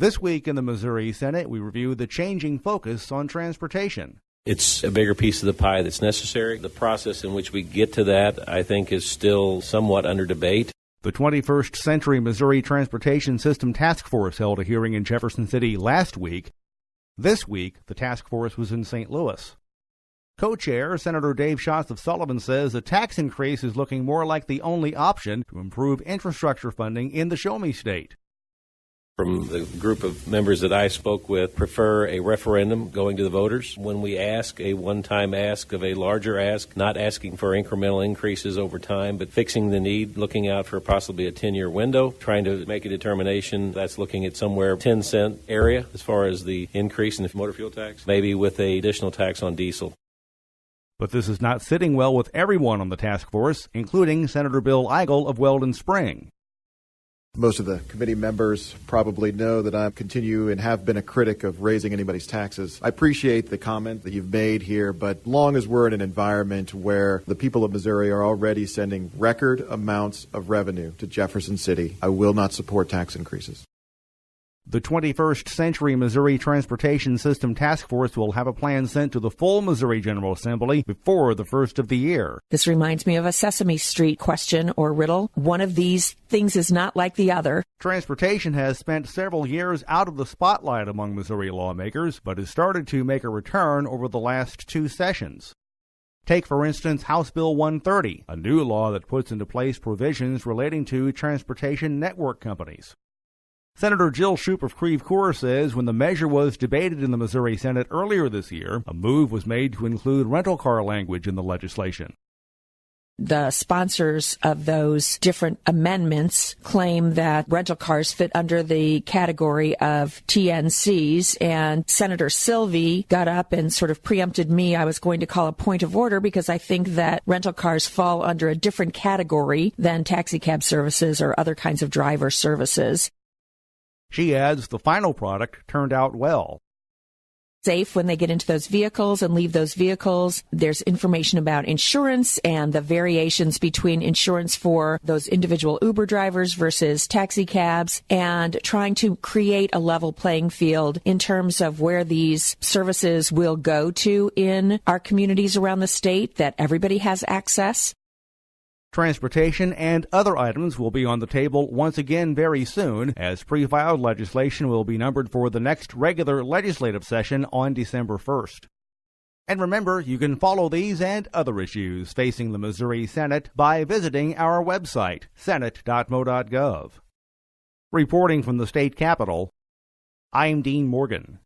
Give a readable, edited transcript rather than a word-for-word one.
This week in the Missouri Senate, we review the changing focus on transportation. It's a bigger piece of the pie that's necessary. The process in which we get to that, I think, is still somewhat under debate. The 21st Century Missouri Transportation System Task Force held a hearing in Jefferson City last week. This week, the task force was in St. Louis. Co-chair Senator Dave Shots of Sullivan says a tax increase is looking more like the only option to improve infrastructure funding in the Show Me State. From the group of members that I spoke with, prefer a referendum going to the voters. When we ask a one-time ask of a larger ask, not asking for incremental increases over time, but fixing the need, looking out for possibly a 10-year window, trying to make a determination that's looking at somewhere 10-cent area as far as the increase in the motor fuel tax, maybe with an additional tax on diesel. But this is not sitting well with everyone on the task force, including Senator Bill Eigel of R-Weldon Spring. Most of the committee members probably know that I continue and have been a critic of raising anybody's taxes. I appreciate the comment that you've made here, but long as we're in an environment where the people of Missouri are already sending record amounts of revenue to Jefferson City, I will not support tax increases. The 21st Century Missouri Transportation System Task Force will have a plan sent to the full Missouri General Assembly before the first of the year. This reminds me of a Sesame Street question or riddle. One of these things is not like the other. Transportation has spent several years out of the spotlight among Missouri lawmakers, but has started to make a return over the last two sessions. Take, for instance, House Bill 130, a new law that puts into place provisions relating to transportation network companies. Senator Jill Schupp of D-Creve Coeur says when the measure was debated in the Missouri Senate earlier this year, a move was made to include rental car language in the legislation. The sponsors of those different amendments claim that rental cars fit under the category of TNCs, and Senator Sylvie got up and sort of preempted me. I was going to call a point of order because I think that rental cars fall under a different category than taxi cab services or other kinds of driver services. She adds the final product turned out well. Safe when they get into those vehicles and leave those vehicles. There's information about insurance and the variations between insurance for those individual Uber drivers versus taxi cabs, and trying to create a level playing field in terms of where these services will go to in our communities around the state, that everybody has access. Transportation and other items will be on the table once again very soon, as pre-filed legislation will be numbered for the next regular legislative session on December 1st. And remember, you can follow these and other issues facing the Missouri Senate by visiting our website, senate.mo.gov. Reporting from the state capitol, I'm Dean Morgan.